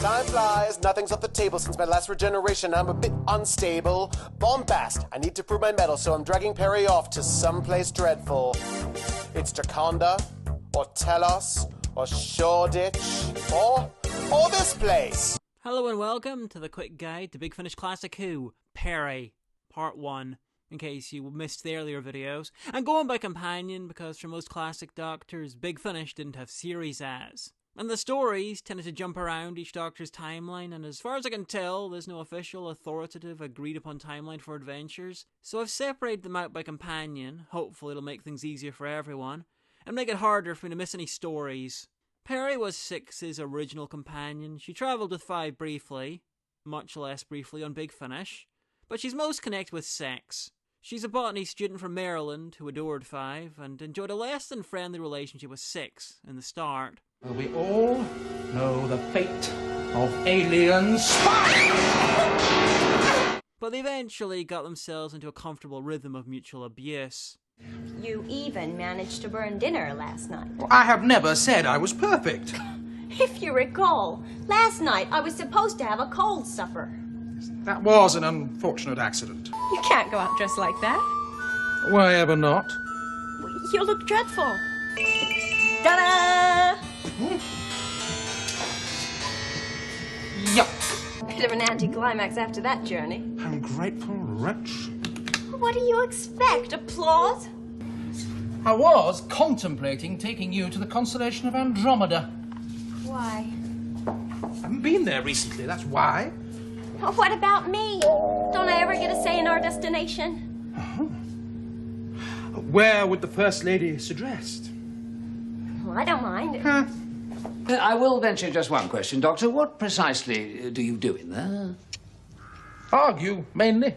Time flies, nothing's off the table since my last regeneration. I'm a bit unstable. Bombast, I need to prove my mettle, so I'm dragging Peri off to someplace dreadful. It's Jaconda, or Telos, or Shoreditch, or this place. Hello and welcome to the quick guide to Big Finish Classic Who, Peri, Part 1, in case you missed the earlier videos. I'm going by companion because for most classic Doctors, Big Finish didn't have series as. And the stories tended to jump around each Doctor's timeline, and as far as I can tell, there's no official, authoritative, agreed-upon timeline for adventures, so I've separated them out by companion. Hopefully it'll make things easier for everyone, and make it harder for me to miss any stories. Peri was Six's original companion. She travelled with Five briefly, much less briefly on Big Finish, but she's most connected with Six. She's a botany student from Maryland who adored Five, and enjoyed a less than friendly relationship with Six in the start. Well, we all know the fate of alien spies! But they eventually got themselves into a comfortable rhythm of mutual abuse. You even managed to burn dinner last night. Well, I have never said I was perfect. If you recall, last night I was supposed to have a cold supper. That was an unfortunate accident. You can't go out dressed like that. Why ever not? You look dreadful. Ta-da! Yup. Bit of an anticlimax after that journey. Ungrateful wretch. What do you expect? Applause? I was contemplating taking you to the constellation of Andromeda. Why? I haven't been there recently, that's why. Oh, what about me? Don't I ever get a say in our destination? Where would the First Lady suggest? Well, I don't mind. I will venture just one question, Doctor. What precisely do you do in there? Argue, mainly.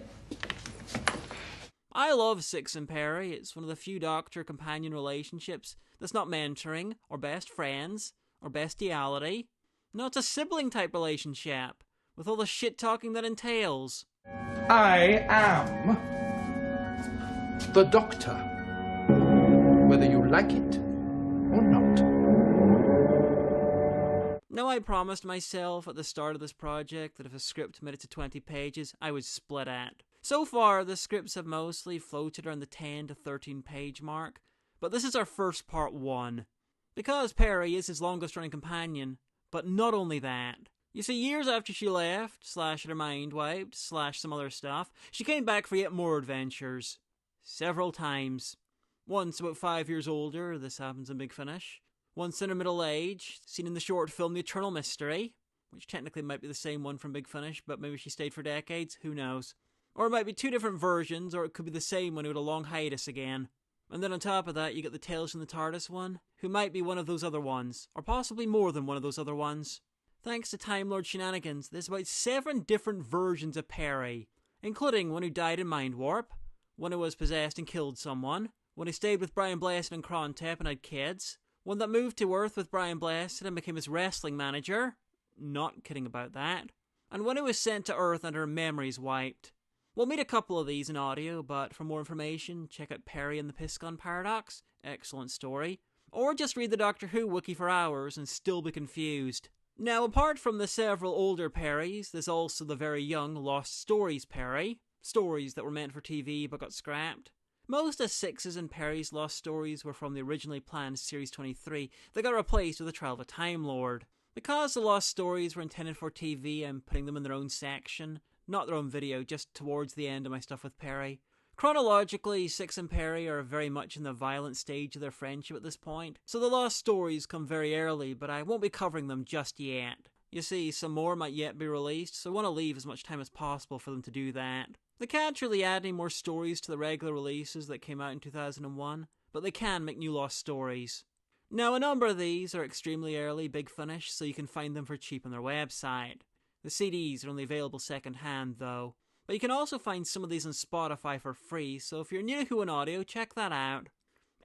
I love Six and Peri. It's one of the few Doctor-companion relationships that's not mentoring, or best friends, or bestiality. No, it's a sibling-type relationship, with all the shit-talking that entails. I am the Doctor, whether you like it or not. Now, I promised myself at the start of this project that if a script made it to 20 pages, I would split it. So far, the scripts have mostly floated around the 10 to 13 page mark, but this is our first part 1. Because Peri is his longest running companion, but not only that. You see, years after she left, / had her mind wiped, / some other stuff, she came back for yet more adventures. Several times. Once about 5 years older, this happens in Big Finish. Once in her middle age, seen in the short film The Eternal Mystery, which technically might be the same one from Big Finish, but maybe she stayed for decades, who knows. Or it might be two different versions, or it could be the same one who had a long hiatus again. And then on top of that, you get the Tales from the TARDIS one, who might be one of those other ones, or possibly more than one of those other ones. Thanks to Time Lord shenanigans, there's about 7 different versions of Peri, including one who died in Mind Warp, one who was possessed and killed someone, one who stayed with Brian Blessed and Krontep and had kids, one that moved to Earth with Brian Blessed and became his wrestling manager, not kidding about that, and one who was sent to Earth and her memories wiped. We'll meet a couple of these in audio, but for more information, check out Peri and the Piscon Paradox, excellent story, or just read the Doctor Who wiki for hours and still be confused. Now, apart from the several older Peris, there's also the very young Lost Stories Peri, stories that were meant for TV but got scrapped. Most of Six's and Peri's Lost Stories were from the originally planned Series 23 that got replaced with the Trial of a Time Lord. Because the Lost Stories were intended for TV, I'm putting them in their own section. Not their own video, just towards the end of my stuff with Peri. Chronologically, Six and Peri are very much in the violent stage of their friendship at this point, so the Lost Stories come very early, but I won't be covering them just yet. You see, some more might yet be released, so I want to leave as much time as possible for them to do that. They can't really add any more stories to the regular releases that came out in 2001, but they can make new Lost Stories. Now, a number of these are extremely early Big Finish, so you can find them for cheap on their website. The CDs are only available second-hand, though. But you can also find some of these on Spotify for free, so if you're new to Who in Audio, check that out.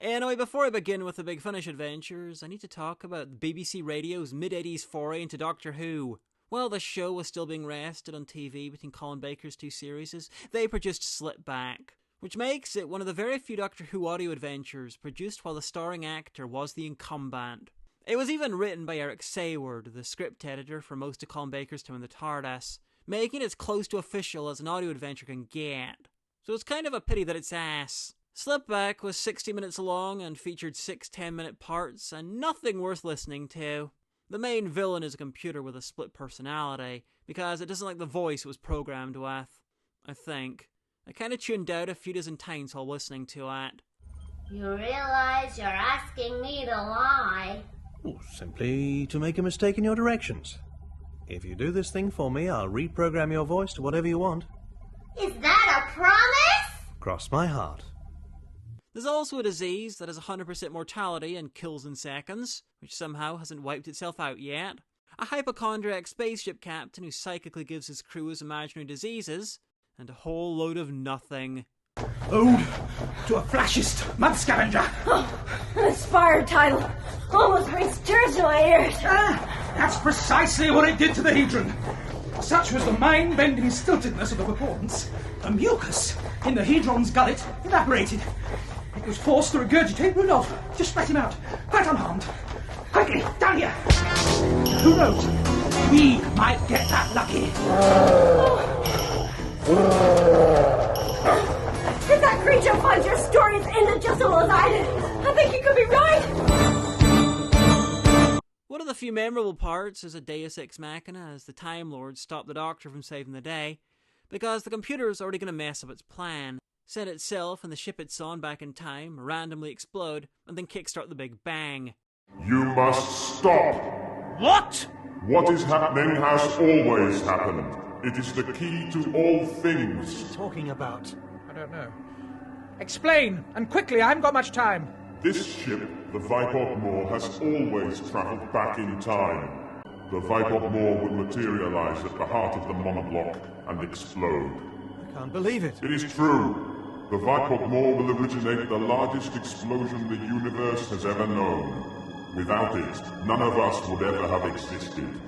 Anyway, before I begin with the Big Finish adventures, I need to talk about BBC Radio's mid-80s foray into Doctor Who. While the show was still being rested on TV between Colin Baker's 2 series, they produced Slipback, which makes it one of the very few Doctor Who audio adventures produced while the starring actor was the incumbent. It was even written by Eric Sayward, the script editor for most of Colin Baker's time in the TARDIS, making it as close to official as an audio adventure can get. So it's kind of a pity that it's ass. Slipback was 60 minutes long and featured 6 10-minute parts, and nothing worth listening to. The main villain is a computer with a split personality, because it doesn't like the voice it was programmed with. I think. I kind of tuned out a few dozen times while listening to it. You realize you're asking me to lie? Oh, simply to make a mistake in your directions. If you do this thing for me, I'll reprogram your voice to whatever you want. Is that a promise? Cross my heart. There's also a disease that has 100% mortality and kills in seconds, which somehow hasn't wiped itself out yet. A hypochondriac spaceship captain who psychically gives his crew his imaginary diseases, and a whole load of nothing. Ode to a fascist mud scavenger. Oh, an inspired title. Almost brings tears to my ears. That's precisely what it did to the Hedron. Such was the mind-bending stiltedness of the performance. The mucus in the Hedron's gullet evaporated. It was forced to regurgitate Rudolph. Just let him out, quite unharmed. Quickly, down here. Who knows? We might get that lucky. If that creature finds your story as ended just as well as I did, I think you could be right. One of the few memorable parts is a Deus Ex Machina as the Time Lords stop the Doctor from saving the day, because the computer is already going to mess up its plan, send itself and the ship it's on back in time, randomly explode, and then kickstart the Big Bang. You must stop! What? What is happening has always happened. It is the key to all things. Talking about? I don't know. Explain, and quickly, I haven't got much time. This ship, the Vipod Moor, has always travelled back in time. The Vipod Moor will materialise at the heart of the monoblock and explode. I can't believe it. It is true. The Vipod Moor will originate the largest explosion the universe has ever known. Without it, none of us would ever have existed.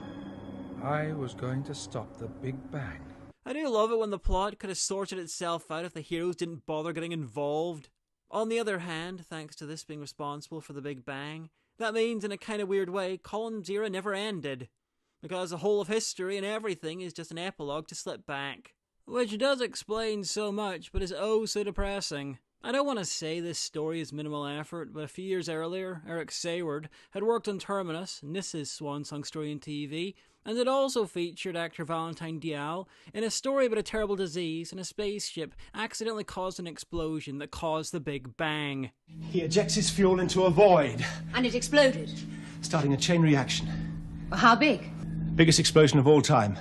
I was going to stop the Big Bang. I do love it when the plot could have sorted itself out if the heroes didn't bother getting involved. On the other hand, thanks to this being responsible for the Big Bang, that means in a kind of weird way, Colin's era never ended. Because the whole of history and everything is just an epilogue to Slipback. Which does explain so much, but is oh so depressing. I don't want to say this story is minimal effort, but a few years earlier, Eric Sayward had worked on Terminus, Nissa's swan song story in TV, and it also featured actor Valentine Dial in a story about a terrible disease and a spaceship accidentally caused an explosion that caused the Big Bang. He ejects his fuel into a void, And it exploded. starting a chain reaction. Well, how big? Biggest explosion of all time.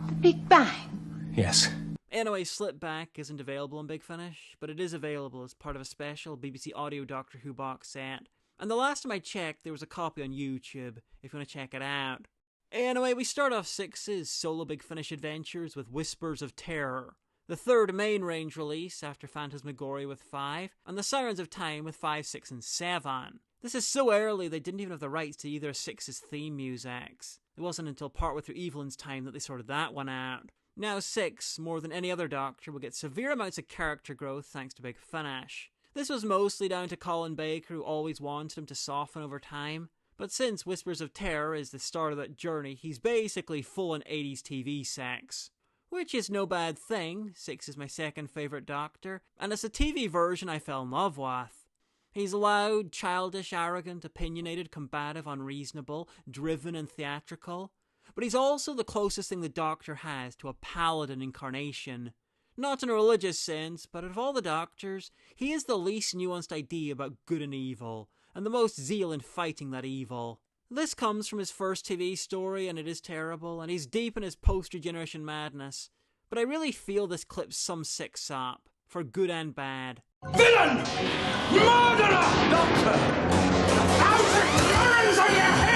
The Big Bang. Yes. Anyway, Slipback isn't available on Big Finish, but it is available as part of a special BBC Audio Doctor Who box set. And the last time I checked, there was a copy on YouTube, if you want to check it out. Anyway, we start off 6's solo Big Finish adventures with Whispers of Terror, the third main range release after Phantasmagoria with 5, and the Sirens of Time with 5, 6, and 7. This is so early they didn't even have the rights to either of 6's theme musics. It wasn't until partway through Evelyn's time that they sorted that one out. Now 6, more than any other Doctor, will get severe amounts of character growth thanks to Big Finish. This was mostly down to Colin Baker, who always wanted him to soften over time. But since Whispers of Terror is the start of that journey, he's basically full-on 80s TV sex. Which is no bad thing. 6 is my second favourite Doctor, and it's the TV version I fell in love with. He's loud, childish, arrogant, opinionated, combative, unreasonable, driven and theatrical. But he's also the closest thing the Doctor has to a paladin incarnation. Not in a religious sense, but of all the Doctors, he is the least nuanced idea about good and evil, and the most zeal in fighting that evil. This comes from his first TV story, and it is terrible, and he's deep in his post-regeneration madness. But I really feel this clip sums 6 up, for good and bad. Villain! Murderer! Doctor! 1,000 burns on your head!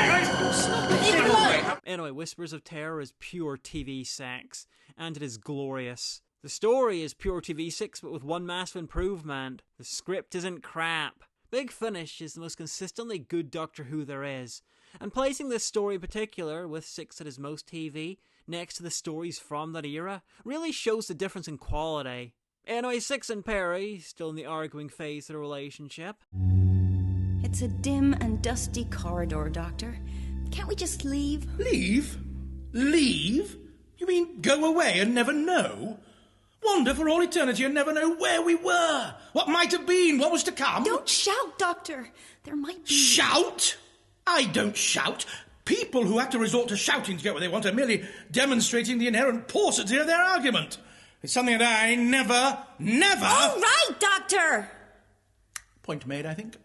Anyway, Whispers of Terror is pure TV sex, and it is glorious. The story is pure TV sex, but with one massive improvement. The script isn't crap. Big Finish is the most consistently good Doctor Who there is, and placing this story in particular, with 6 at his most TV, next to the stories from that era, really shows the difference in quality. Anyway, 6 and Peri, still in the arguing phase of the relationship. It It's a dim and dusty corridor, Doctor. Can't we just leave? Leave? Leave? You mean go away and never know? Wander for all eternity and never know where we were, what might have been, what was to come? Don't shout, Doctor. There might be... Shout? I don't shout. People who have to resort to shouting to get what they want are merely demonstrating the inherent paucity of their argument. It's something that I never... All right, Doctor! Point made, I think.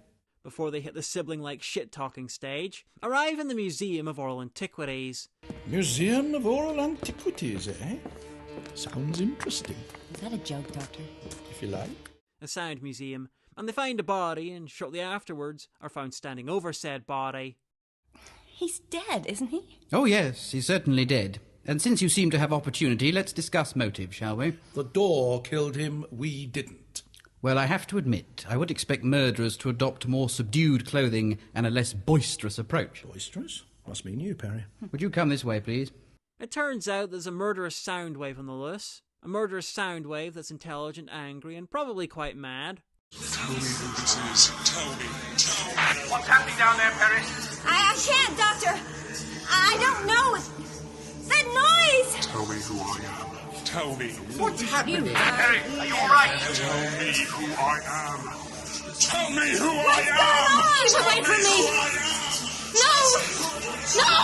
Before they hit the sibling-like shit-talking stage, arrive in the Museum of Oral Antiquities. Museum of Oral Antiquities, eh? Sounds interesting. Is that a joke, Doctor? If you like. A sound museum, and they find a body, and shortly afterwards are found standing over said body. He's dead, isn't he? Oh yes, he's certainly dead. And since you seem to have opportunity, let's discuss motive, shall we? The door killed him, we didn't. Well, I have to admit, I would expect murderers to adopt more subdued clothing and a less boisterous approach. Boisterous? Must mean you, Peri. Would you come this way, please? It turns out there's a murderous sound wave on the loose. A murderous sound wave that's intelligent, angry, and probably quite mad. Tell me who this is. Tell me. What's happening down there, Peri? I can't, Doctor. I don't know. That noise! Tell me who I am. Tell me. What's happening? Peri, are you all right? Tell me who I am. Tell me who What's I going am. on? Keep away from me! No! No!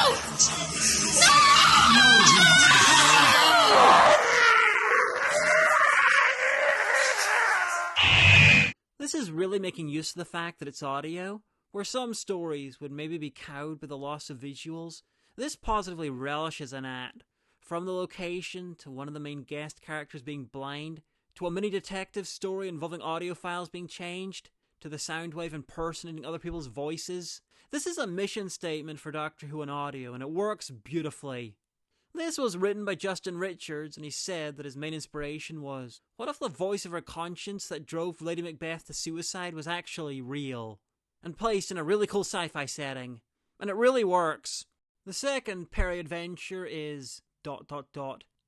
This is really making use of the fact that it's audio. Where some stories would maybe be cowed by the loss of visuals, this positively relishes an ad. From the location, to one of the main guest characters being blind, to a mini detective story involving audio files being changed, to the soundwave impersonating other people's voices. This is a mission statement for Doctor Who in audio, and it works beautifully. This was written by Justin Richards, and he said that his main inspiration was, what if the voice of her conscience that drove Lady Macbeth to suicide was actually real? And placed in a really cool sci-fi setting. And it really works. The second Peri adventure is...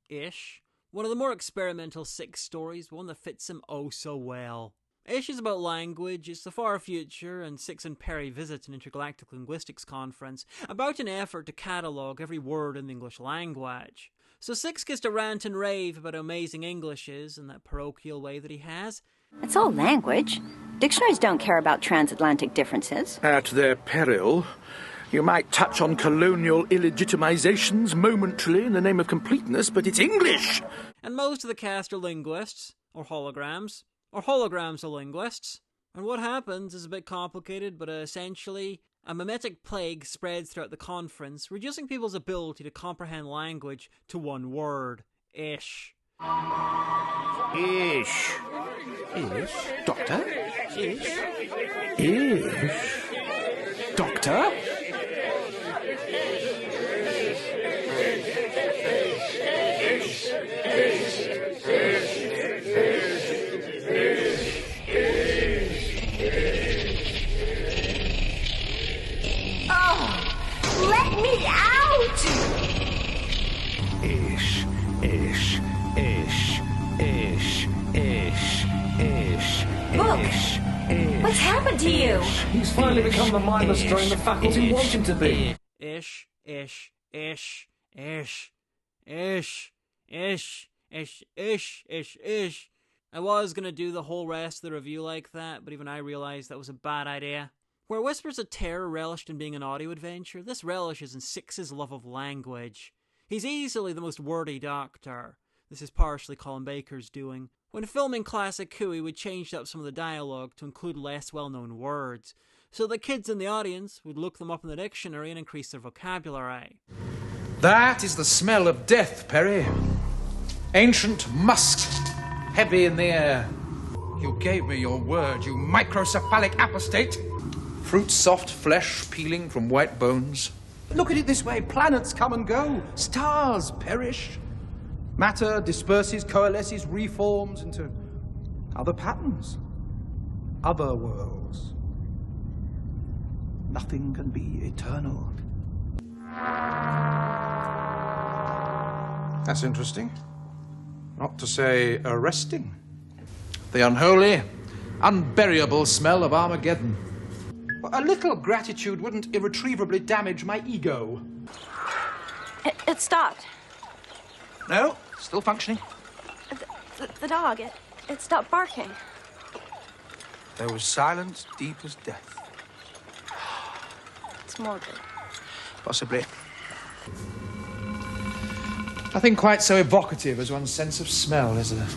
ish. One of the more experimental Six stories, one that fits him oh so well. Ish is about language, it's the far future, and Six and Peri visit an intergalactic linguistics conference about an effort to catalogue every word in the English language. So Six gets to rant and rave about how amazing English is in that parochial way that he has. It's all language. Dictionaries don't care about transatlantic differences. At their peril, you might touch on colonial illegitimizations momentarily in the name of completeness, but it's English! And most of the cast are linguists, or holograms are linguists. And what happens is a bit complicated, but essentially, a mimetic plague spreads throughout the conference, reducing people's ability to comprehend language to one word. Ish. Ish. Ish? Doctor? Ish. Ish. Doctor? Let me out! Ish, ish, ish, ish, ish, ish, Look! ish, What's happened to you? He's finally become the mindless strain the faculty want him to be. Ish, ish, ish, ish, ish, ish, ish, ish, ish, ish. I was gonna do the whole rest of the review like that, but even I realized that was a bad idea. Where Whispers of Terror relished in being an audio adventure, this relishes in Six's love of language. He's easily the most wordy Doctor. This is partially Colin Baker's doing. When filming classic Who, he would change up some of the dialogue to include less well-known words, so the kids in the audience would look them up in the dictionary and increase their vocabulary. That is the smell of death, Peri. Ancient musk, heavy in the air. You gave me your word, you microcephalic apostate. Fruit soft flesh peeling from white bones. Look at it this way, planets come and go, stars perish. Matter disperses, coalesces, reforms into other patterns, other worlds. Nothing can be eternal. That's interesting. Not to say arresting. The unholy, unburyable smell of Armageddon. A little gratitude wouldn't irretrievably damage my ego. It stopped. No, still functioning. The dog, it stopped barking. There was silence deep as death. It's morbid. Possibly. Nothing quite so evocative as one's sense of smell, is there?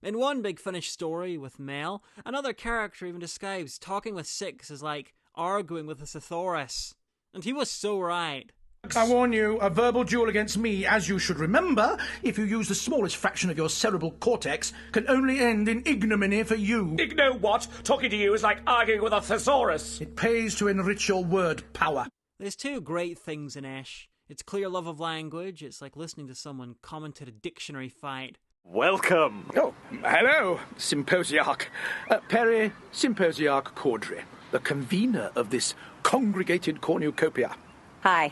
In one Big Finish story with Mel, another character even describes talking with Six as like arguing with a thesaurus. And he was so right. I warn you, a verbal duel against me, as you should remember, if you use the smallest fraction of your cerebral cortex, can only end in ignominy for you. Igno what? Talking to you is like arguing with a thesaurus. It pays to enrich your word power. There's two great things in Ish. It's clear love of language. It's like listening to someone commentate a dictionary fight. Welcome. Oh, hello, Symposiarch. Peri, Symposiarch Caudry, the convener of this congregated cornucopia. Hi,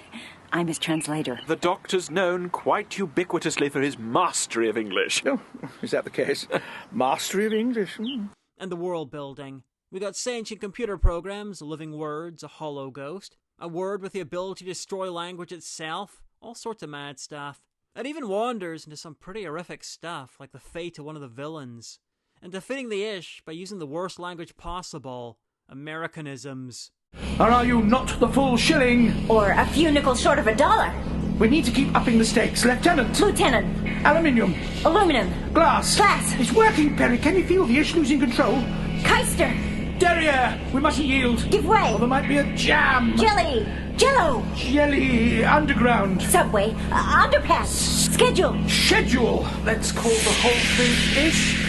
I'm his translator. The doctor's known quite ubiquitously for his mastery of English. Oh, is that the case? Mastery of English? And the world building. We got sentient computer programs, living words, a hollow ghost, a word with the ability to destroy language itself, all sorts of mad stuff. It even wanders into some pretty horrific stuff, like the fate of one of the villains, and defeating the Ish by using the worst language possible, Americanisms. Or are you not the full shilling? Or a few nickels short of $1. We need to keep upping the stakes, Lieutenant. Lieutenant. Aluminium. Aluminum. Glass. Glass. It's working, Peri. Can you feel the Ish losing control? Keister. Derriere. We mustn't yield. Give way. Or there might be a jam. Jelly. Jello. Jelly. Underground. Subway. Underpass. Schedule. Schedule. Let's call the whole thing Ish.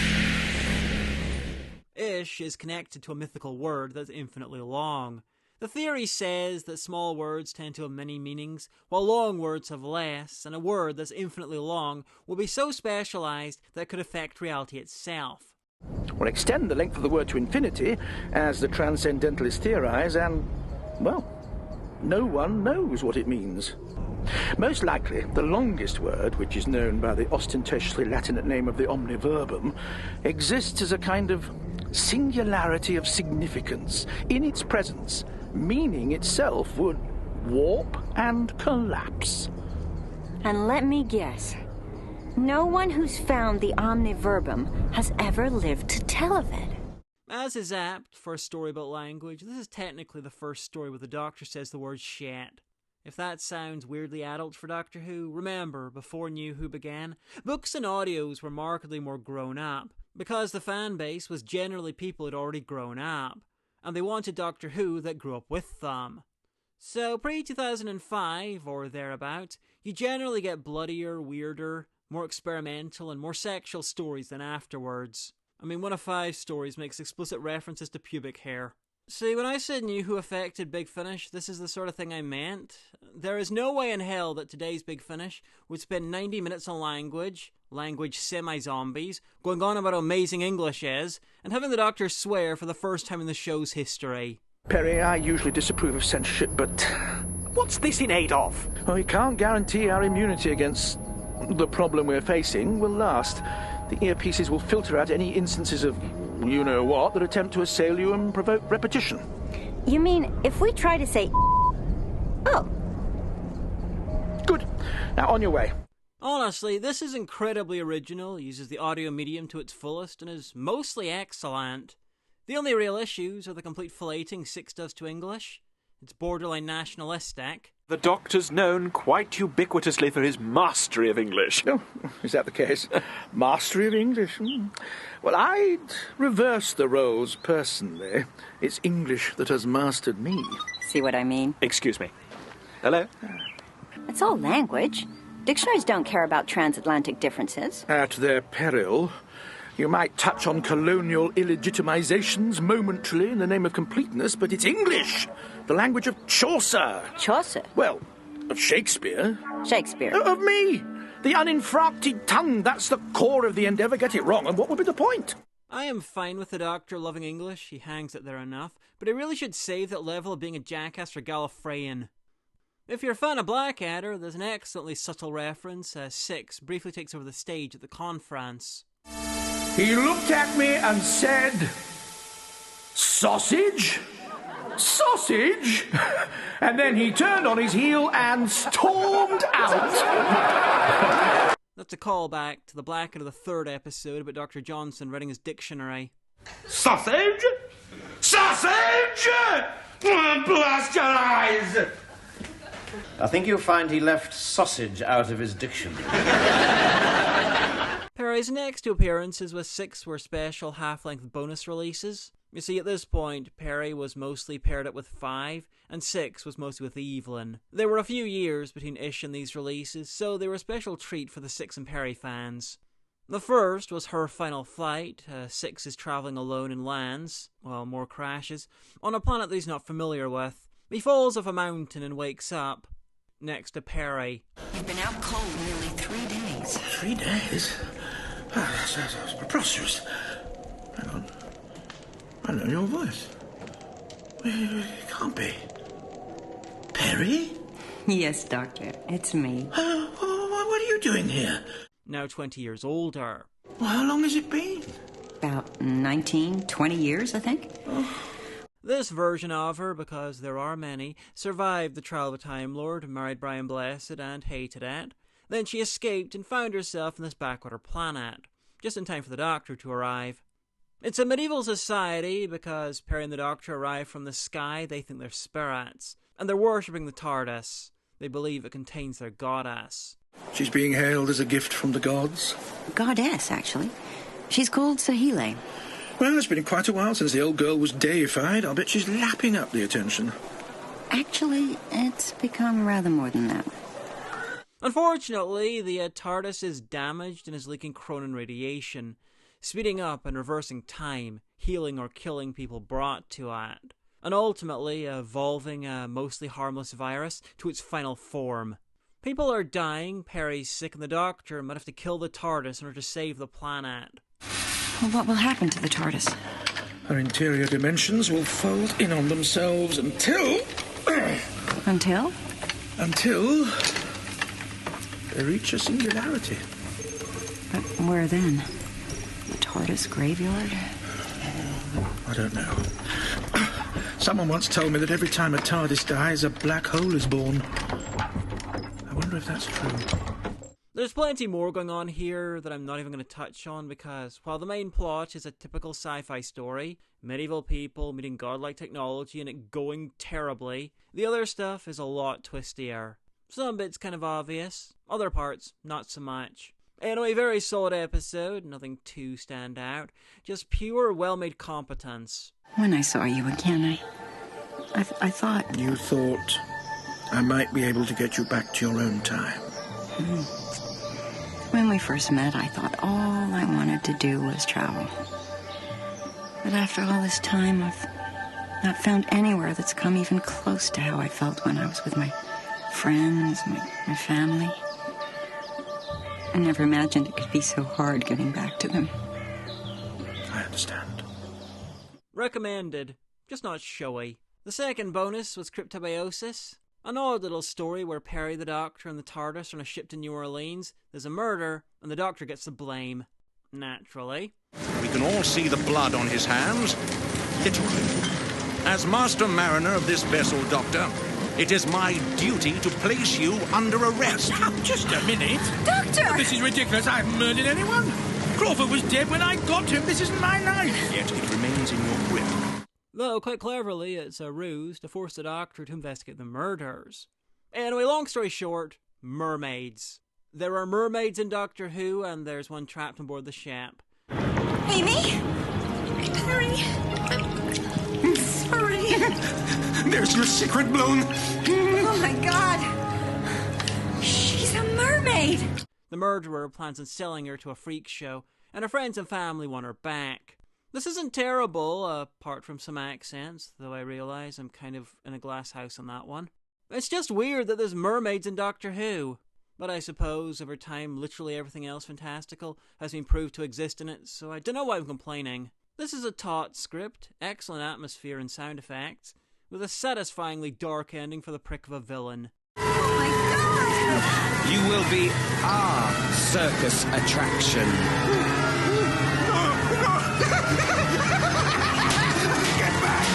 Ish is connected to a mythical word that's infinitely long. The theory says that small words tend to have many meanings, while long words have less, and a word that's infinitely long will be so specialized that it could affect reality itself. Or extend the length of the word to infinity, as the transcendentalists theorize, and, well, no one knows what it means. Most likely, the longest word, which is known by the ostentatiously Latinate name of the omniverbum, exists as a kind of singularity of significance. In its presence, meaning itself would warp and collapse. And let me guess, no one who's found the omniverbum has ever lived to tell of it. As is apt for a story about language, this is technically the first story where the Doctor says the word shit. If that sounds weirdly adult for Doctor Who, remember, before New Who began, books and audios were markedly more grown up, because the fan base was generally people who'd already grown up, and they wanted Doctor Who that grew up with them. So pre-2005, or thereabout, you generally get bloodier, weirder, more experimental, and more sexual stories than afterwards. I mean, 1 of 5 stories makes explicit references to pubic hair. See, when I said New Who affected Big Finish, this is the sort of thing I meant. There is no way in hell that today's Big Finish would spend 90 minutes on language semi-zombies, going on about how amazing English is, and having the Doctor swear for the first time in the show's history. Peri, I usually disapprove of censorship, but what's this in aid of? Well, we can't guarantee our immunity against the problem we're facing will last. The earpieces will filter out any instances of you-know-what that attempt to assail you and provoke repetition. You mean, if we try to say oh. Good. Now, on your way. Honestly, this is incredibly original, uses the audio medium to its fullest, and is mostly excellent. The only real issues are the complete filleting Six does to English. It's borderline nationalistic. The Doctor's known quite ubiquitously for his mastery of English. Oh, is that the case? Mastery of English? Well, I'd reverse the roles personally. It's English that has mastered me. See what I mean? Excuse me. Hello? It's all language. Dictionaries don't care about transatlantic differences. At their peril. You might touch on colonial illegitimizations momentarily in the name of completeness, but it's English, the language of Chaucer. Chaucer? Well, of Shakespeare. Shakespeare. Of me. The uninfracted tongue, that's the core of the endeavour. Get it wrong, and what would be the point? I am fine with the Doctor loving English, he hangs it there enough, but he really should save that level of being a jackass for Gallifreyan. If you're a fan of Blackadder, there's an excellently subtle reference. Six briefly takes over the stage at the conference. He looked at me and said, "Sausage?" Sausage? And then he turned on his heel and stormed out. That's a callback to the Blackhead of the third episode about Dr. Johnson reading his dictionary. Sausage? Sausage! Blast your eyes! I think you'll find he left sausage out of his dictionary. Peri's next two appearances with 6 were special half-length bonus releases. You see, at this point, Peri was mostly paired up with 5, and 6 was mostly with Evelyn. There were a few years between Ish and these releases, so they were a special treat for the 6 and Peri fans. The first was Her Final Flight. 6 is travelling alone and lands, well, more crashes, on a planet that he's not familiar with. He falls off a mountain and wakes up. Next to Peri. You've been out cold nearly 3 days. 3 days? Oh, that's preposterous. Hang on. I know your voice. It can't be. Peri? Yes, Doctor. It's me. What are you doing here? Now 20 years older. Well, how long has it been? About 19, 20 years, I think. Oh. This version of her, because there are many, survived the trial of a Time Lord, married Brian Blessed, and hated it. Then she escaped and found herself in this backwater planet, just in time for the Doctor to arrive. It's a medieval society because Peri and the Doctor arrive from the sky. They think they're spirits, and they're worshipping the TARDIS. They believe it contains their goddess. She's being hailed as a gift from the gods? Goddess, actually. She's called Sahile. Well, it's been quite a while since the old girl was deified. I'll bet she's lapping up the attention. Actually, it's become rather more than that. Unfortunately, the TARDIS is damaged and is leaking chronon radiation, speeding up and reversing time, healing or killing people brought to it, and ultimately evolving a mostly harmless virus to its final form. People are dying, Peri's sick, and the Doctor might have to kill the TARDIS in order to save the planet. Well, what will happen to the TARDIS? Her interior dimensions will fold in on themselves until... Until? Until they reach a singularity. But where then? The TARDIS graveyard? I don't know. Someone once told me that every time a TARDIS dies, a black hole is born. I wonder if that's true. There's plenty more going on here that I'm not even going to touch on because while the main plot is a typical sci-fi story, medieval people meeting godlike technology and it going terribly, the other stuff is a lot twistier. Some bits kind of obvious, other parts not so much. Anyway, very solid episode, nothing too stand out, just pure well-made competence. When I saw you again, I thought... You thought I might be able to get you back to your own time? When we first met, I thought all I wanted to do was travel. But after all this time, I've not found anywhere that's come even close to how I felt when I was with my friends, my family. I never imagined it could be so hard getting back to them. I understand. Recommended, just not showy. The second bonus was Cryptobiosis. An odd little story where Peri, the Doctor, and the TARDIS are on a ship to New Orleans. There's a murder, and the Doctor gets the blame. Naturally. We can all see the blood on his hands. Literally. As Master Mariner of this vessel, Doctor, it is my duty to place you under arrest. Just a minute. Doctor! This is ridiculous. I haven't murdered anyone. Crawford was dead when I got to him. This isn't my knife. Yet it remains in your grip. Though, quite cleverly, it's a ruse to force the Doctor to investigate the murders. Anyway, long story short, mermaids. There are mermaids in Doctor Who, and there's one trapped on board the ship. Amy? Peri? Sorry. There's your secret blown. Oh my god. She's a mermaid. The murderer plans on selling her to a freak show, and her friends and family want her back. This isn't terrible, apart from some accents, though I realise I'm kind of in a glass house on that one. It's just weird that there's mermaids in Doctor Who. But I suppose, over time, literally everything else fantastical has been proved to exist in it, so I don't know why I'm complaining. This is a taut script, excellent atmosphere and sound effects, with a satisfyingly dark ending for the prick of a villain. Oh my god! You will be our circus attraction. Get back!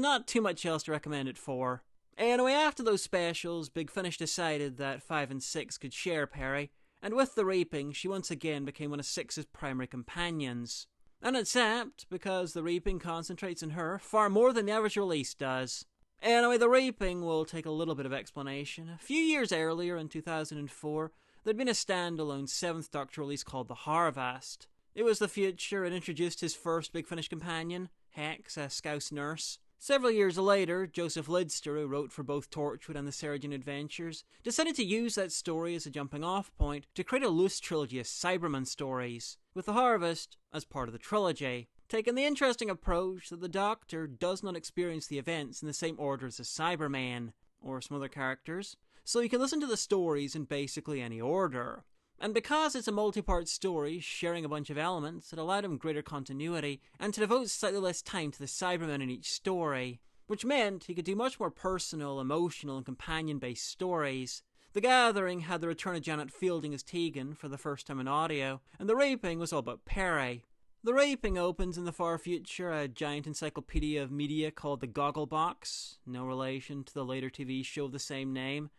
not too much else to recommend it for. Anyway, after those specials, Big Finish decided that 5 and 6 could share Peri, and with the Reaping, she once again became one of 6's primary companions. And it's apt, because the Reaping concentrates on her far more than the average release does. Anyway, the Reaping will take a little bit of explanation. A few years earlier, in 2004, there'd been a standalone 7th Doctor release called The Harvest. It was the future and introduced his first Big Finish companion, Hex, a Scouse nurse. Several years later, Joseph Lidster, who wrote for both Torchwood and the Surgeon Adventures, decided to use that story as a jumping-off point to create a loose trilogy of Cyberman stories, with The Harvest as part of the trilogy, taking the interesting approach that the Doctor does not experience the events in the same order as the Cybermen, or some other characters, so you can listen to the stories in basically any order. And because it's a multi-part story sharing a bunch of elements, it allowed him greater continuity and to devote slightly less time to the Cybermen in each story, which meant he could do much more personal, emotional and companion-based stories. The Gathering had the return of Janet Fielding as Tegan for the first time in audio, and The Reaping was all about Peri. The Reaping opens in the far future, a giant encyclopedia of media called the Gogglebox, no relation to the later TV show of the same name.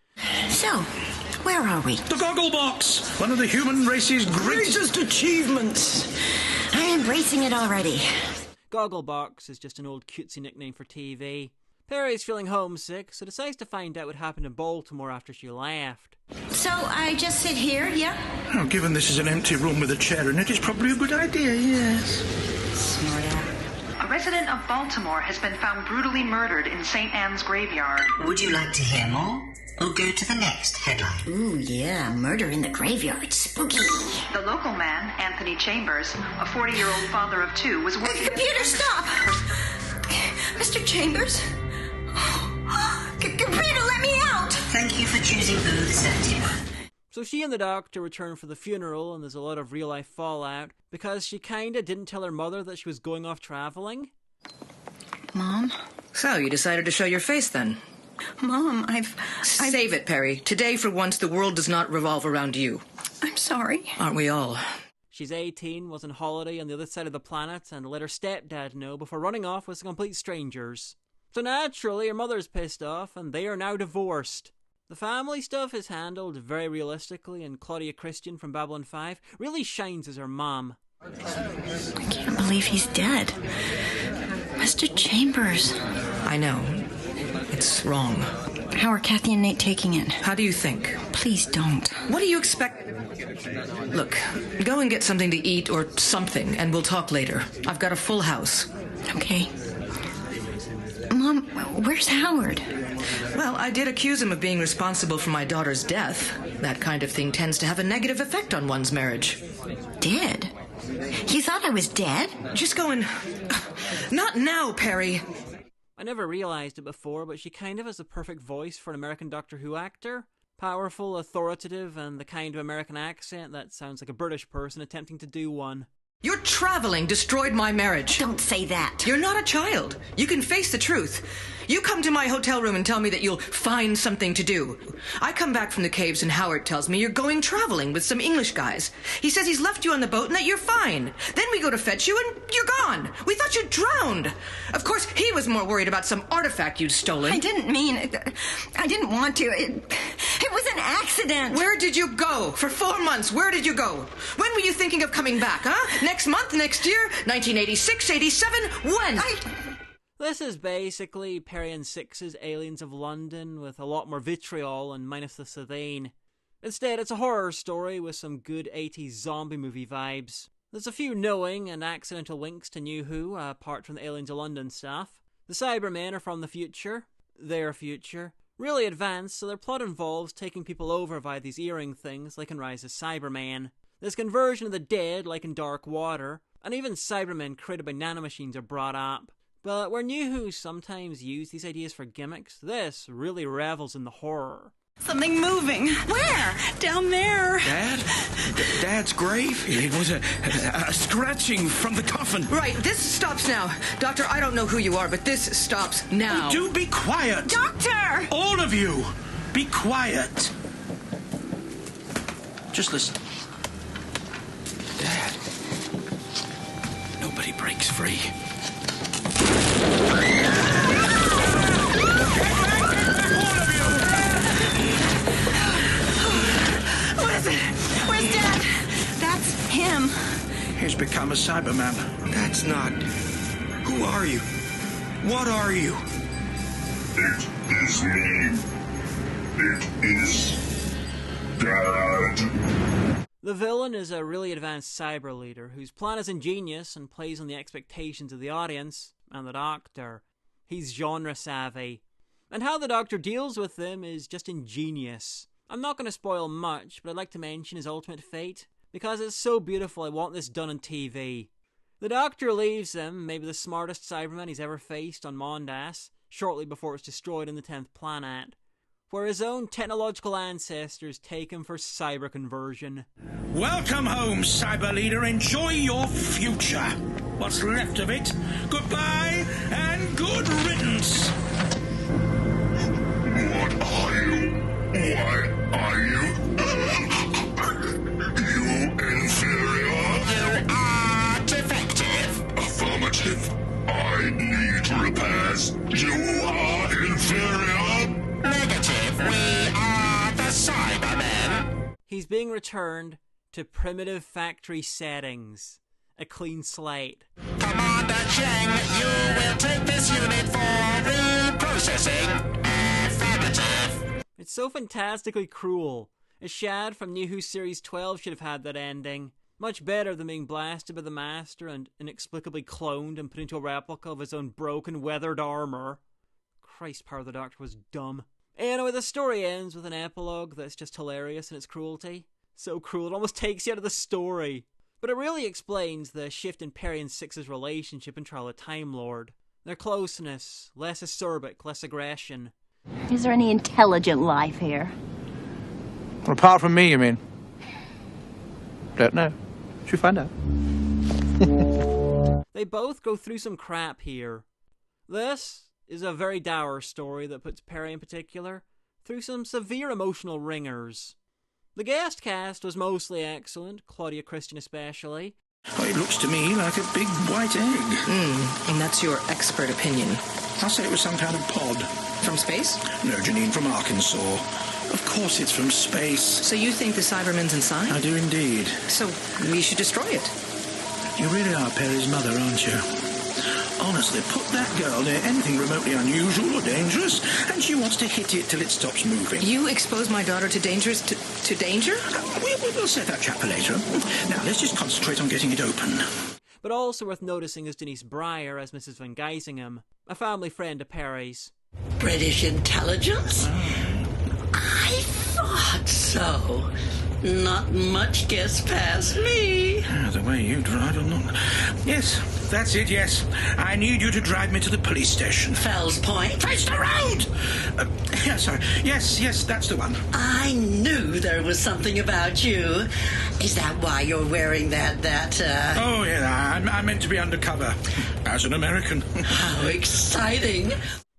So, where are we? The Gogglebox! One of the human race's greatest achievements! I'm embracing it already. Gogglebox is just an old cutesy nickname for TV. Peri's feeling homesick, so decides to find out what happened in Baltimore after she left. So, I just sit here, yeah? Oh, given this is an empty room with a chair in it, it's probably a good idea, yes. Smart. A resident of Baltimore has been found brutally murdered in St. Anne's graveyard. Would you like to hear more? Or go to the next headline? Ooh, yeah, murder in the graveyard. Spooky. The local man, Anthony Chambers, a 40-year-old father of 2, was working... Computer, stop! Mr. Chambers? Computer, let me out! Thank you for choosing Booth 71. So she and the Doctor return for the funeral, and there's a lot of real-life fallout, because she kinda didn't tell her mother that she was going off traveling. Mom? So, you decided to show your face, then? Mom, I've... Save it, Peri. Today, for once, the world does not revolve around you. I'm sorry. Aren't we all? She's 18, was on holiday on the other side of the planet, and let her stepdad know before running off with some complete strangers. So naturally, her mother's pissed off, and they are now divorced. The family stuff is handled very realistically, and Claudia Christian from Babylon 5 really shines as her mom. I can't believe he's dead. Mr. Chambers. I know. It's wrong. How are Kathy and Nate taking it? How do you think? Please don't. What do you expect? Look, go and get something to eat or something, and we'll talk later. I've got a full house. Okay. Mom, where's Howard? Well, I did accuse him of being responsible for my daughter's death. That kind of thing tends to have a negative effect on one's marriage. Dead? You thought I was dead? Just go and... Not now, Peri! I never realized it before, but she kind of has the perfect voice for an American Doctor Who actor. Powerful, authoritative, and the kind of American accent that sounds like a British person attempting to do one. Your traveling destroyed my marriage. Don't say that. You're not a child. You can face the truth. You come to my hotel room and tell me that you'll find something to do. I come back from the caves and Howard tells me you're going traveling with some English guys. He says he's left you on the boat and that you're fine. Then we go to fetch you and you're gone. We thought you'd drowned. Of course, he was more worried about some artifact you'd stolen. I didn't mean it. I didn't want to. It was an accident. Where did you go? For 4 months, where did you go? When were you thinking of coming back, huh? Next month? Next year? 1986? 87? When? This is basically Peri and Six's Aliens of London with a lot more vitriol and minus the Sethane. Instead, it's a horror story with some good 80s zombie movie vibes. There's a few knowing and accidental winks to New Who, apart from the Aliens of London stuff. The Cybermen are from the future. Their future. Really advanced, so their plot involves taking people over via these earring things like in Rise of Cyberman. There's conversion of the dead like in Dark Water, and even Cybermen created by nanomachines are brought up. But where New Who sometimes use these ideas for gimmicks, this really revels in the horror. Something moving. Where? Down there. Dad? Dad's grave? It was a scratching from the coffin. Right, this stops now. Doctor, I don't know who you are, but this stops now. Oh, do be quiet. Doctor! All of you, be quiet. Just listen. Dad, nobody breaks free. I'm a Cyberman. That's not... Who are you? What are you? It is me. It is Dad. The villain is a really advanced cyber leader whose plan is ingenious and plays on the expectations of the audience and the Doctor. He's genre savvy. And how the Doctor deals with them is just ingenious. I'm not going to spoil much, but I'd like to mention his ultimate fate, because it's so beautiful I want this done on TV. The Doctor leaves them, maybe the smartest Cyberman he's ever faced, on Mondas, shortly before it's destroyed in the 10th planet, where his own technological ancestors take him for cyber conversion. Welcome home, Cyber Leader. Enjoy your future. What's left of it. Goodbye and good riddance. What are you? Why are you? You inferior? You are defective. Affirmative. I need repairs. You are inferior? Negative. We are the Cybermen. He's being returned to primitive factory settings. A clean slate. Commander Cheng, you will take this unit for reprocessing. Affirmative. It's so fantastically cruel. A Shad from New Who Series 12 should have had that ending. Much better than being blasted by the Master and inexplicably cloned and put into a replica of his own broken, weathered armor. Christ, Power of the Doctor was dumb. Anyway, the story ends with an epilogue that's just hilarious in its cruelty. So cruel, it almost takes you out of the story. But it really explains the shift in Peri and Six's relationship in Trial of Time Lord. Their closeness, less acerbic, less aggression. Is there any intelligent life here? Apart from me, you mean? Don't know. Should find out. They both go through some crap here. This is a very dour story that puts Peri in particular through some severe emotional ringers. The guest cast was mostly excellent, Claudia Christian especially. Oh, it looks to me like a big white egg. And that's your expert opinion. I'll say it was some kind of pod. From space? No, Janine, from Arkansas. Of course it's from space. So you think the Cybermen's inside? I do indeed. So we should destroy it. You really are Peri's mother, aren't you? Honestly, put that girl near anything remotely unusual or dangerous, and she wants to hit it till it stops moving. You expose my daughter to dangers to danger? We'll set that chat for later. Now, let's just concentrate on getting it open. But also worth noticing is Denise Breyer as Mrs. Van Geysingham, a family friend of Peri's. British intelligence? I thought so. Not much gets past me. The way you drive, I'm not... Yes, that's it, yes. I need you to drive me to the police station. Fells Point? Face the road! Yeah, sorry. Yes, that's the one. I knew there was something about you. Is that why you're wearing that... Oh, yeah, I meant to be undercover. As an American. How exciting.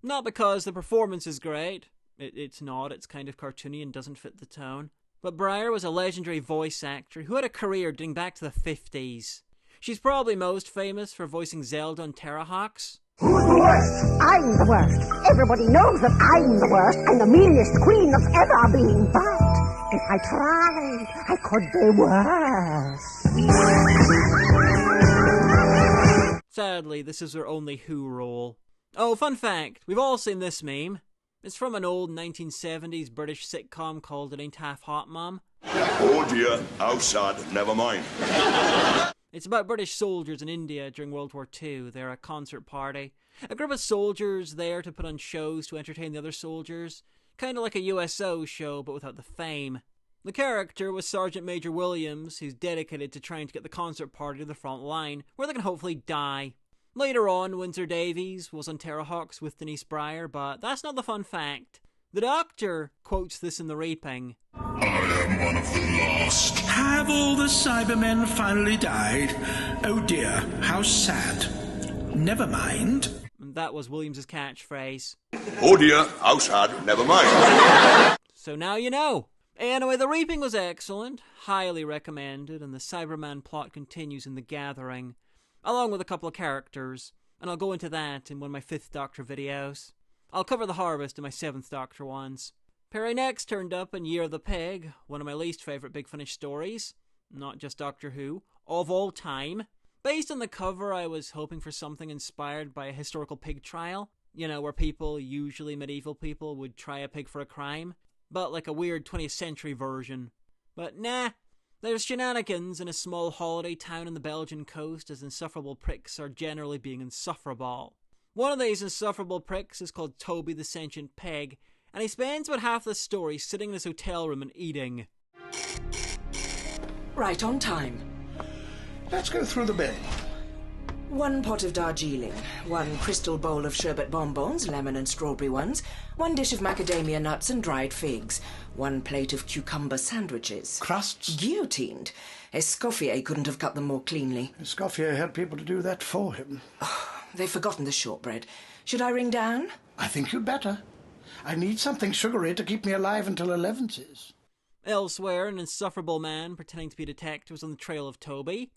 Not because the performance is great. It's not. It's kind of cartoony and doesn't fit the tone. But Breyer was a legendary voice actor who had a career dating back to the 50s. She's probably most famous for voicing Zelda on Terrahawks. Who's the worst? I'm the worst. Everybody knows that I'm the worst. I'm the meanest queen that's ever been. But if I tried, I could be worse. Sadly, this is her only Who role. Oh, fun fact. We've all seen this meme. It's from an old 1970s British sitcom called It Ain't Half Hot, Mum. Oh dear, how sad, never mind. It's about British soldiers in India during World War II. They're a concert party. A group of soldiers there to put on shows to entertain the other soldiers. Kind of like a USO show, but without the fame. The character was Sergeant Major Williams, who's dedicated to trying to get the concert party to the front line, where they can hopefully die. Later on, Windsor Davies was on Terrahawks with Denise Breyer, but that's not the fun fact. The Doctor quotes this in The Reaping. I am one of the last. Have all the Cybermen finally died? Oh dear, how sad. Never mind. And that was Williams' catchphrase. Oh dear, how sad, never mind. So now you know. Anyway, The Reaping was excellent, highly recommended, and the Cyberman plot continues in The Gathering, along with a couple of characters, and I'll go into that in one of my 5th Doctor videos. I'll cover the Harvest in my 7th Doctor ones. Peri next turned up in Year of the Pig, one of my least favourite Big Finish stories, not just Doctor Who, of all time. Based on the cover, I was hoping for something inspired by a historical pig trial. You know, where people, usually medieval people, would try a pig for a crime. But like a weird 20th century version. But nah, there's shenanigans in a small holiday town on the Belgian coast as insufferable pricks are generally being insufferable. One of these insufferable pricks is called Toby the Sentient Pig, and he spends about half the story sitting in his hotel room and eating. Right on time. Let's go through the bill. 1 pot of Darjeeling, 1 crystal bowl of sherbet bonbons, lemon and strawberry ones, 1 dish of macadamia nuts and dried figs, 1 plate of cucumber sandwiches. Crusts? Guillotined. Escoffier couldn't have cut them more cleanly. Escoffier had people to do that for him. Oh, they've forgotten the shortbread. Should I ring down? I think you'd better. I need something sugary to keep me alive until 11's. Elsewhere, an insufferable man pretending to be a detective was on the trail of Toby.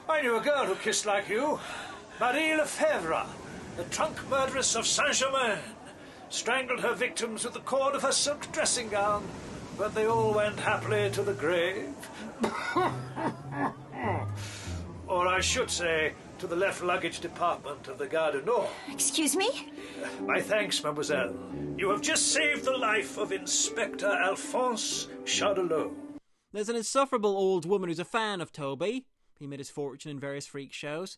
I knew a girl who kissed like you. Marie Lefebvre, the trunk murderess of Saint-Germain. Strangled her victims with the cord of her silk dressing gown, but they all went happily to the grave. Or I should say, to the left luggage department of the Gare du Nord. Excuse me? My thanks, mademoiselle. You have just saved the life of Inspector Alphonse Chaudelot. There's an insufferable old woman who's a fan of Toby. He made his fortune in various freak shows.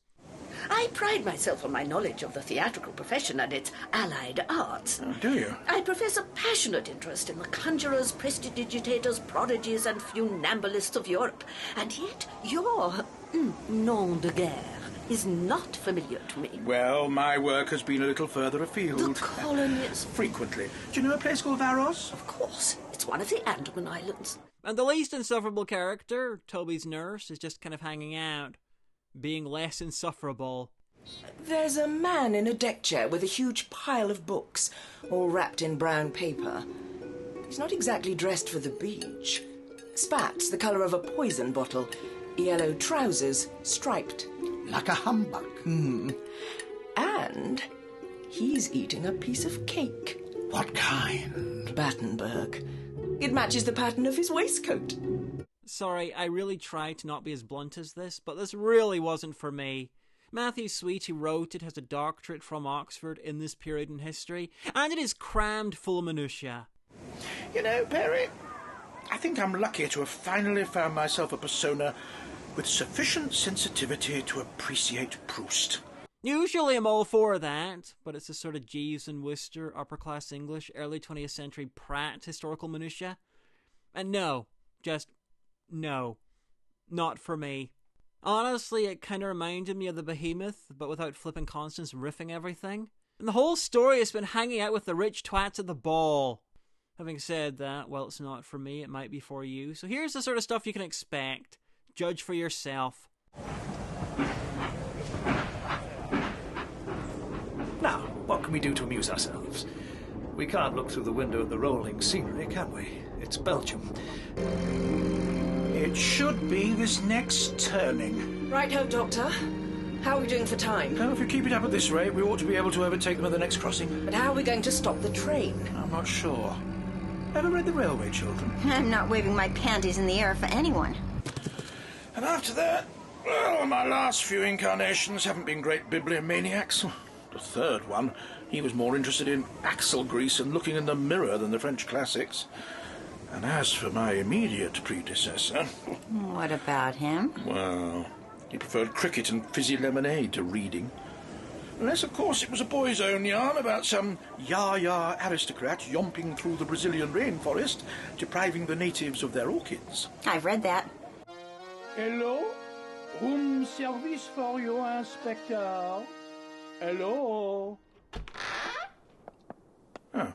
I pride myself on my knowledge of the theatrical profession and its allied arts. Oh, do you? I profess a passionate interest in the conjurers, prestidigitators, prodigies, and funambulists of Europe. And yet your nom de guerre is not familiar to me. Well, my work has been a little further afield. The colonies. Frequently. Do you know a place called Varos? Of course. It's one of the Andaman Islands. And the least insufferable character, Toby's nurse, is just kind of hanging out, being less insufferable. There's a man in a deck chair with a huge pile of books, all wrapped in brown paper. He's not exactly dressed for the beach. Spats the colour of a poison bottle, yellow trousers, striped. Like a humbug. And he's eating a piece of cake. What kind? Battenberg. It matches the pattern of his waistcoat. Sorry, I really tried to not be as blunt as this, but this really wasn't for me. Matthew Sweet, who wrote it, has a doctorate from Oxford in this period in history, and it is crammed full of minutiae. You know, Peri, I think I'm lucky to have finally found myself a persona with sufficient sensitivity to appreciate Proust. Usually I'm all for that, but it's a sort of Jeeves and Wooster, upper-class English, early 20th century Pratt historical minutiae. And no, just no, not for me. Honestly, it kind of reminded me of the Behemoth, but without flipping Constance riffing everything. And the whole story has been hanging out with the rich twats at the ball. Having said that, well, it's not for me, it might be for you. So here's the sort of stuff you can expect. Judge for yourself. Now, what can we do to amuse ourselves? We can't look through the window at the rolling scenery, can we? It's Belgium. It should be this next turning. Right-ho, Doctor. How are we doing for time? Well, if we keep it up at this rate, we ought to be able to overtake them at the next crossing. But how are we going to stop the train? I'm not sure. Ever read The Railway Children? I'm not waving my panties in the air for anyone. And after that, well, my last few incarnations haven't been great bibliomaniacs. The third one, he was more interested in axle grease and looking in the mirror than the French classics. And as for my immediate predecessor... What about him? Well, he preferred cricket and fizzy lemonade to reading. Unless, of course, it was a boy's own yarn about some yah-yah aristocrat yomping through the Brazilian rainforest, depriving the natives of their orchids. I've read that. Hello? Room service for you, Inspector. Hello? Oh.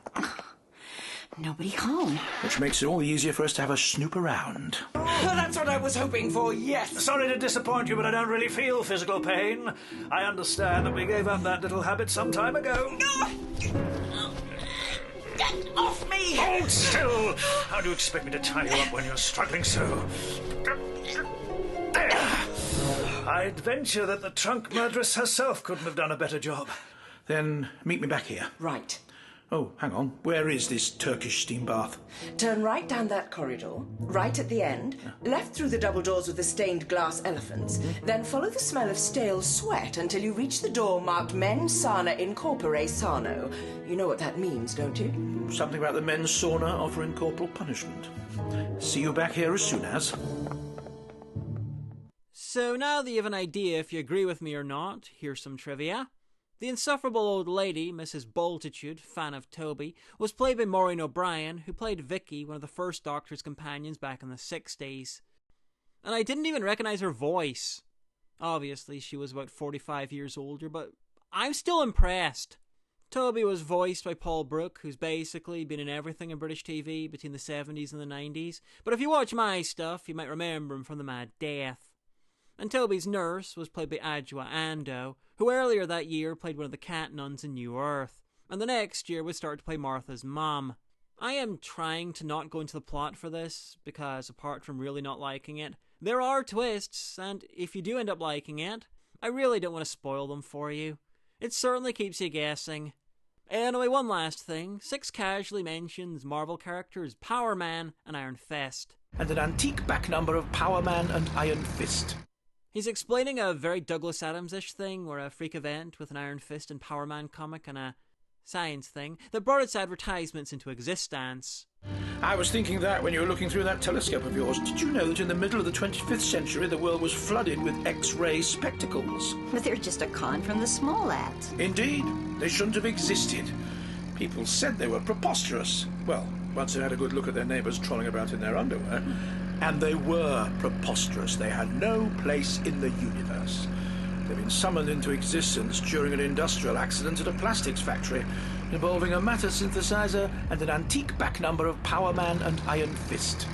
Nobody home. Which makes it all the easier for us to have a snoop around. Oh, that's what I was hoping for, yes! Sorry to disappoint you, but I don't really feel physical pain. I understand that we gave up that little habit some time ago. Get off me! Hold still! How do you expect me to tie you up when you're struggling so? There! I'd venture that the trunk murderess herself couldn't have done a better job. Then meet me back here. Right. Oh, hang on. Where is this Turkish steam bath? Turn right down that corridor, right at the end, left through the double doors with the stained glass elephants, then follow the smell of stale sweat until you reach the door marked Men's Sauna in Corpore Sano. You know what that means, don't you? Something about the men's sauna offering corporal punishment. See you back here as soon as... So now that you have an idea if you agree with me or not, here's some trivia. The insufferable old lady, Mrs. Boltitude, fan of Toby, was played by Maureen O'Brien, who played Vicky, one of the first Doctor's companions back in the 60s. And I didn't even recognise her voice. Obviously, she was about 45 years older, but I'm still impressed. Toby was voiced by Paul Brook, who's basically been in everything in British TV between the 70s and the 90s. But if you watch my stuff, you might remember him from The Mad Death. And Toby's nurse was played by Adjoa Ando, who earlier that year played one of the cat nuns in New Earth, and the next year would start to play Martha's mum. I am trying to not go into the plot for this, because apart from really not liking it, there are twists, and if you do end up liking it, I really don't want to spoil them for you. It certainly keeps you guessing. Anyway, one last thing. Six casually mentions Marvel characters Power Man and Iron Fist. And an antique back number of Power Man and Iron Fist. He's explaining a very Douglas Adams-ish thing, where a freak event with an Iron Fist and Power Man comic and a science thing that brought its advertisements into existence. I was thinking that when you were looking through that telescope of yours. Did you know that in the middle of the 25th century the world was flooded with X-ray spectacles? But they're just a con from the small lads. Indeed. They shouldn't have existed. People said they were preposterous. Well, once they had a good look at their neighbours trolling about in their underwear. And they were preposterous. They had no place in the universe. They've been summoned into existence during an industrial accident at a plastics factory involving a matter synthesizer and an antique back number of Power Man and Iron Fist.